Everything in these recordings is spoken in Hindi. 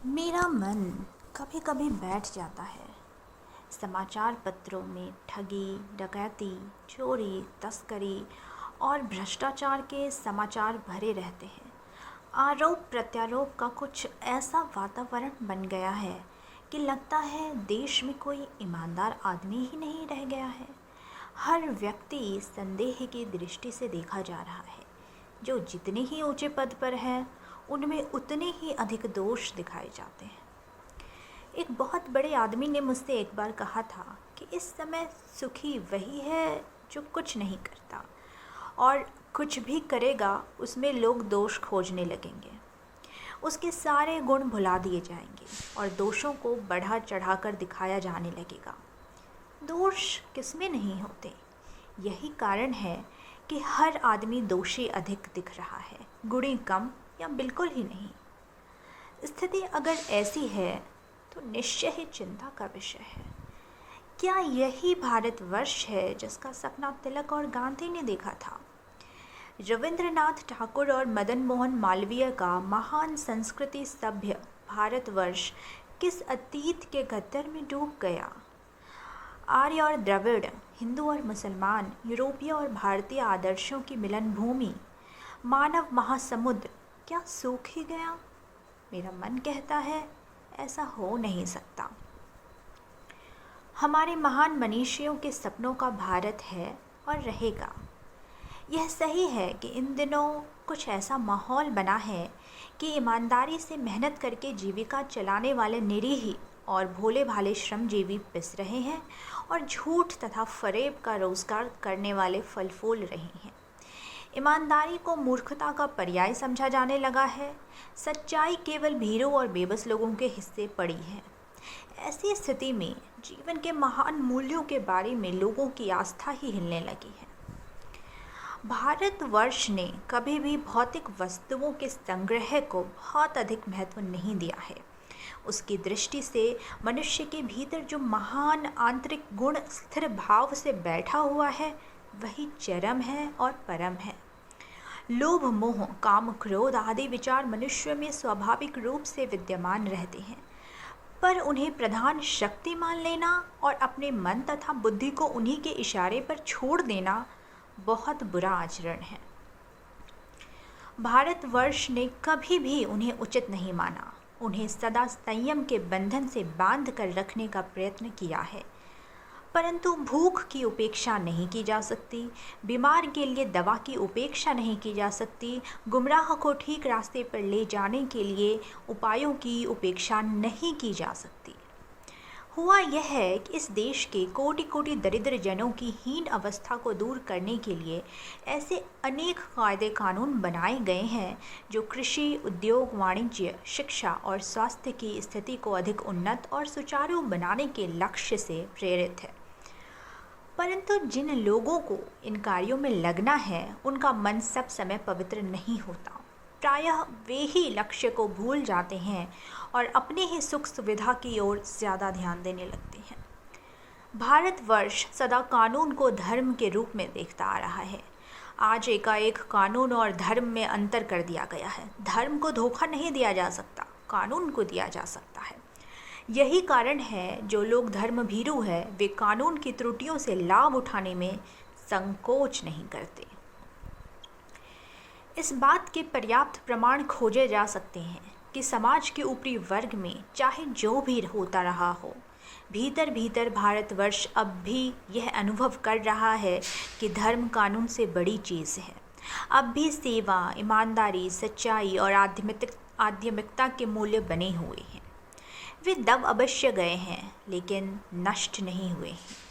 मेरा मन कभी कभी बैठ जाता है। समाचार पत्रों में ठगी, डकैती, चोरी, तस्करी और भ्रष्टाचार के समाचार भरे रहते हैं। आरोप प्रत्यारोप का कुछ ऐसा वातावरण बन गया है कि लगता है देश में कोई ईमानदार आदमी ही नहीं रह गया है। हर व्यक्ति संदेह की दृष्टि से देखा जा रहा है। जो जितने ही ऊंचे पद पर है उनमें उतने ही अधिक दोष दिखाए जाते हैं। एक बहुत बड़े आदमी ने मुझसे एक बार कहा था कि इस समय सुखी वही है जो कुछ नहीं करता, और कुछ भी करेगा उसमें लोग दोष खोजने लगेंगे। उसके सारे गुण भुला दिए जाएंगे और दोषों को बढ़ा चढ़ाकर दिखाया जाने लगेगा। दोष किसमें नहीं होते। यही कारण है कि हर आदमी दोषी अधिक दिख रहा है, गुणी कम या बिल्कुल ही नहीं। स्थिति अगर ऐसी है तो निश्चय ही चिंता का विषय है। क्या यही भारतवर्ष है जिसका सपना तिलक और गांधी ने देखा था? रविंद्रनाथ ठाकुर और मदन मोहन मालवीय का महान संस्कृति सभ्य भारतवर्ष किस अतीत के गद्दर में डूब गया? आर्य और द्रविड़, हिंदू और मुसलमान, यूरोपीय और भारतीय आदर्शों की मिलन भूमि, मानव महासमुद्र क्या सूख ही गया? मेरा मन कहता है ऐसा हो नहीं सकता। हमारे महान मनीषियों के सपनों का भारत है और रहेगा। यह सही है कि इन दिनों कुछ ऐसा माहौल बना है कि ईमानदारी से मेहनत करके जीविका चलाने वाले निरीह और भोले भाले श्रमजीवी पिस रहे हैं और झूठ तथा फरेब का रोजगार करने वाले फल फूल रहे हैं। ईमानदारी को मूर्खता का पर्याय समझा जाने लगा है। सच्चाई केवल भीरों और बेबस लोगों के हिस्से पड़ी है। ऐसी स्थिति में जीवन के महान मूल्यों के बारे में लोगों की आस्था ही हिलने लगी है। भारतवर्ष ने कभी भी भौतिक वस्तुओं के संग्रह को बहुत अधिक महत्व नहीं दिया है। उसकी दृष्टि से मनुष्य के भीतर जो महान आंतरिक गुण स्थिर भाव से बैठा हुआ है वही चरम है और परम है। लोभ, मोह, काम, क्रोध आदि विचार मनुष्य में स्वाभाविक रूप से विद्यमान रहते हैं, पर उन्हें प्रधान शक्ति मान लेना और अपने मन तथा बुद्धि को उन्हीं के इशारे पर छोड़ देना बहुत बुरा आचरण है। भारतवर्ष ने कभी भी उन्हें उचित नहीं माना। उन्हें सदा संयम के बंधन से बांध कर रखने का प्रयत्न किया है, परंतु भूख की उपेक्षा नहीं की जा सकती, बीमार के लिए दवा की उपेक्षा नहीं की जा सकती, गुमराह को ठीक रास्ते पर ले जाने के लिए उपायों की उपेक्षा नहीं की जा सकती। हुआ यह है कि इस देश के कोटि कोटि दरिद्र जनों की हीन अवस्था को दूर करने के लिए ऐसे अनेक कायदे कानून बनाए गए हैं जो कृषि, उद्योग, वाणिज्य, शिक्षा और स्वास्थ्य की स्थिति को अधिक उन्नत और सुचारू बनाने के लक्ष्य से प्रेरित है। परंतु जिन लोगों को इन कार्यों में लगना है उनका मन सब समय पवित्र नहीं होता। प्रायः वे ही लक्ष्य को भूल जाते हैं और अपने ही सुख सुविधा की ओर ज़्यादा ध्यान देने लगते हैं। भारतवर्ष सदा कानून को धर्म के रूप में देखता आ रहा है। आज एकाएक कानून और धर्म में अंतर कर दिया गया है। धर्म को धोखा नहीं दिया जा सकता, कानून को दिया जा सकता है। यही कारण है जो लोग धर्म भीरू है वे कानून की त्रुटियों से लाभ उठाने में संकोच नहीं करते। इस बात के पर्याप्त प्रमाण खोजे जा सकते हैं कि समाज के ऊपरी वर्ग में चाहे जो भी होता रहा हो, भीतर भीतर भारतवर्ष अब भी यह अनुभव कर रहा है कि धर्म कानून से बड़ी चीज़ है। अब भी सेवा, ईमानदारी, सच्चाई और आध्यात्मिकता के मूल्य बने हुए हैं। वे दब अवश्य गए हैं लेकिन नष्ट नहीं हुए हैं।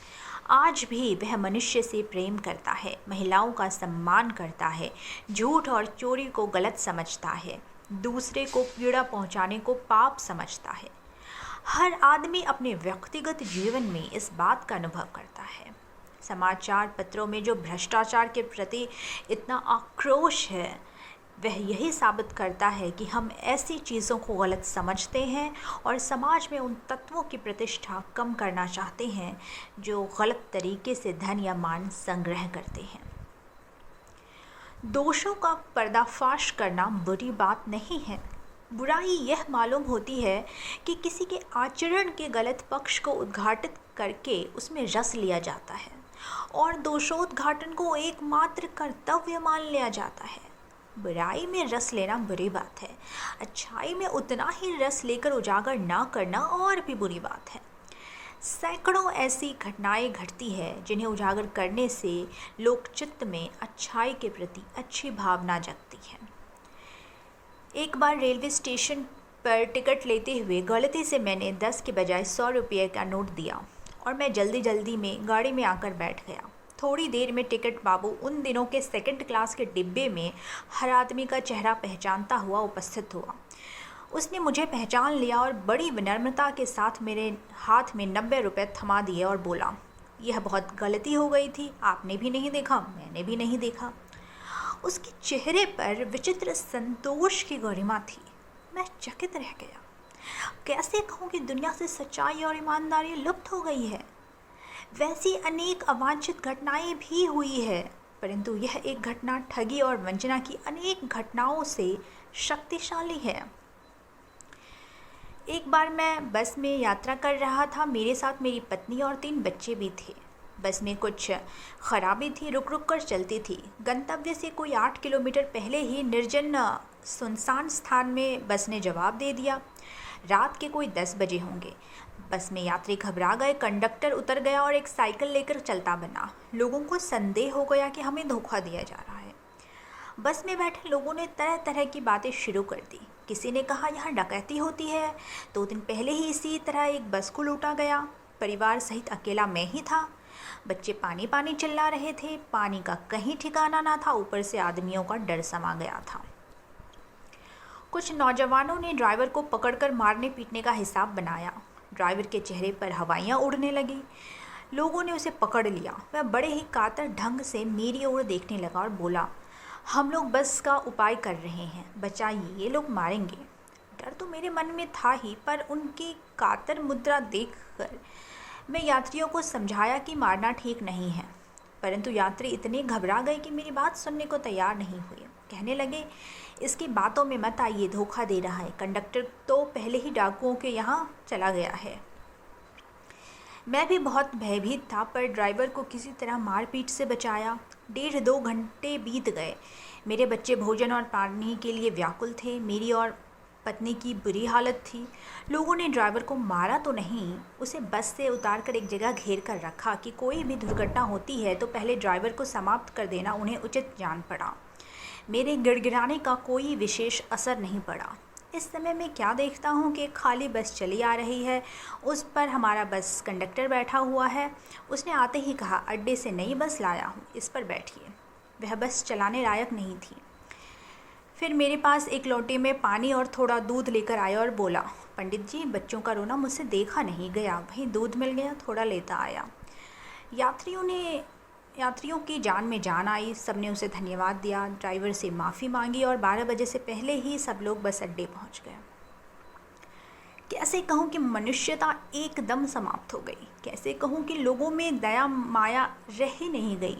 आज भी वह मनुष्य से प्रेम करता है, महिलाओं का सम्मान करता है, झूठ और चोरी को गलत समझता है, दूसरे को पीड़ा पहुंचाने को पाप समझता है। हर आदमी अपने व्यक्तिगत जीवन में इस बात का अनुभव करता है। समाचार पत्रों में जो भ्रष्टाचार के प्रति इतना आक्रोश है वह यही साबित करता है कि हम ऐसी चीज़ों को गलत समझते हैं और समाज में उन तत्वों की प्रतिष्ठा कम करना चाहते हैं जो गलत तरीके से धन या मान संग्रह करते हैं। दोषों का पर्दाफाश करना बुरी बात नहीं है, बुराई यह मालूम होती है कि किसी के आचरण के गलत पक्ष को उद्घाटित करके उसमें रस लिया जाता है और दोषोद्घाटन को एकमात्र कर्तव्य मान लिया जाता है। बुराई में रस लेना बुरी बात है, अच्छाई में उतना ही रस लेकर उजागर ना करना और भी बुरी बात है। सैकड़ों ऐसी घटनाएं घटती है जिन्हें उजागर करने से लोकचित्त में अच्छाई के प्रति अच्छी भावना जगती है। एक बार रेलवे स्टेशन पर टिकट लेते हुए गलती से मैंने 10 के बजाय 100 रुपये का नोट दिया और मैं जल्दी में गाड़ी में आकर बैठ गया। थोड़ी देर में टिकट बाबू उन दिनों के सेकंड क्लास के डिब्बे में हर आदमी का चेहरा पहचानता हुआ उपस्थित हुआ। उसने मुझे पहचान लिया और बड़ी विनम्रता के साथ मेरे हाथ में 90 रुपये थमा दिए और बोला, यह बहुत गलती हो गई थी, आपने भी नहीं देखा, मैंने भी नहीं देखा। उसके चेहरे पर विचित्र संतोष की गरिमा थी। मैं चकित रह गया। कैसे कहूँ कि दुनिया से सच्चाई और ईमानदारी लुप्त हो गई है। वैसी अनेक अवांछित घटनाएं भी हुई है, परंतु यह एक घटना ठगी और वंचना की अनेक घटनाओं से शक्तिशाली है। एक बार मैं बस में यात्रा कर रहा था। मेरे साथ मेरी पत्नी और 3 बच्चे भी थे। बस में कुछ खराबी थी, रुक कर चलती थी। गंतव्य से कोई 8 किलोमीटर पहले ही निर्जन सुनसान स्थान में बस ने जवाब दे दिया। रात के कोई 10 बजे होंगे। बस में यात्री घबरा गए। कंडक्टर उतर गया और एक साइकिल लेकर चलता बना। लोगों को संदेह हो गया कि हमें धोखा दिया जा रहा है। बस में बैठे लोगों ने तरह तरह की बातें शुरू कर दी। किसी ने कहा यहाँ डकैती होती है, 2 दिन पहले ही इसी तरह एक बस को लूटा गया, परिवार सहित अकेला मैं ही था, बच्चे पानी पानी चिल्ला रहे थे, पानी का कहीं ठिकाना ना था, ऊपर से आदमियों का डर समा गया था। कुछ नौजवानों ने ड्राइवर को पकड़कर मारने पीटने का हिसाब बनाया। ड्राइवर के चेहरे पर हवाइयाँ उड़ने लगी। लोगों ने उसे पकड़ लिया। वह बड़े ही कातर ढंग से मेरी ओर देखने लगा और बोला, हम लोग बस का उपाय कर रहे हैं, बचाइए, ये लोग मारेंगे। डर तो मेरे मन में था ही, पर उनकी कातर मुद्रा देखकर मैं यात्रियों को समझाया कि मारना ठीक नहीं है, परंतु यात्री इतने घबरा गए कि मेरी बात सुनने को तैयार नहीं हुए। कहने लगे, इसकी बातों में मत आइए, धोखा दे रहा है, कंडक्टर तो पहले ही डाकुओं के यहाँ चला गया है। मैं भी बहुत भयभीत था, पर ड्राइवर को किसी तरह मारपीट से बचाया। 1.5-2 घंटे बीत गए। मेरे बच्चे भोजन और पानी के लिए व्याकुल थे। मेरी और पत्नी की बुरी हालत थी। लोगों ने ड्राइवर को मारा तो नहीं, उसे बस से उतारकर एक जगह घेर कर रखा कि कोई भी दुर्घटना होती है तो पहले ड्राइवर को समाप्त कर देना उन्हें उचित जान पड़ा। मेरे गिड़गिड़ाने का कोई विशेष असर नहीं पड़ा। इस समय मैं क्या देखता हूँ कि एक खाली बस चली आ रही है। उस पर हमारा बस कंडक्टर बैठा हुआ है। उसने आते ही कहा, अड्डे से नई बस लाया हूँ, इस पर बैठिए। वह बस चलाने लायक नहीं थी। फिर मेरे पास एक लोटे में पानी और थोड़ा दूध लेकर आया और बोला, पंडित जी, बच्चों का रोना मुझसे देखा नहीं गया, वहीं दूध मिल गया, थोड़ा लेता आया। यात्रियों की जान में जान आई। सबने उसे धन्यवाद दिया, ड्राइवर से माफ़ी मांगी और 12 बजे से पहले ही सब लोग बस अड्डे पहुंच गए। कैसे कहूँ कि मनुष्यता एकदम समाप्त हो गई। कैसे कहूँ कि लोगों में दया माया रह ही नहीं गई।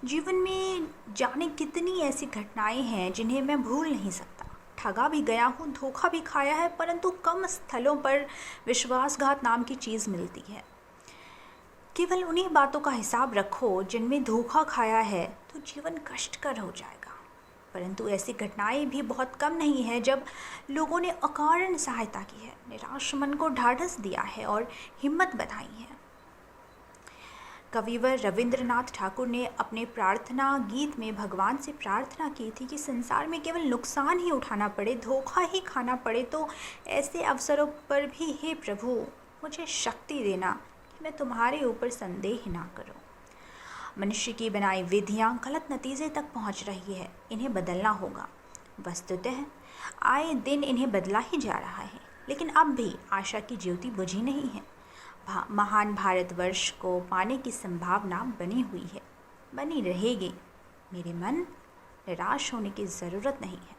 जीवन में जाने कितनी ऐसी घटनाएं हैं जिन्हें मैं भूल नहीं सकता। ठगा भी गया हूँ, धोखा भी खाया है, परंतु कम स्थलों पर विश्वासघात नाम की चीज़ मिलती है। केवल उन्हीं बातों का हिसाब रखो जिनमें धोखा खाया है तो जीवन कष्टकर हो जाएगा। परंतु ऐसी घटनाएं भी बहुत कम नहीं है जब लोगों ने अकारण सहायता की है, निराश मन को ढाढ़स दिया है और हिम्मत बधाई है। कविवर रविंद्रनाथ ठाकुर ने अपने प्रार्थना गीत में भगवान से प्रार्थना की थी कि संसार में केवल नुकसान ही उठाना पड़े, धोखा ही खाना पड़े तो ऐसे अवसरों पर भी हे प्रभु मुझे शक्ति देना कि मैं तुम्हारे ऊपर संदेह ना करूं। मनुष्य की बनाई विधियां गलत नतीजे तक पहुंच रही है, इन्हें बदलना होगा। वस्तुतः आए दिन इन्हें बदला ही जा रहा है, लेकिन अब भी आशा की ज्योति बुझी नहीं है। महान भारतवर्ष को पाने की संभावना बनी हुई है, बनी रहेगी। मेरे मन, निराश होने की ज़रूरत नहीं है।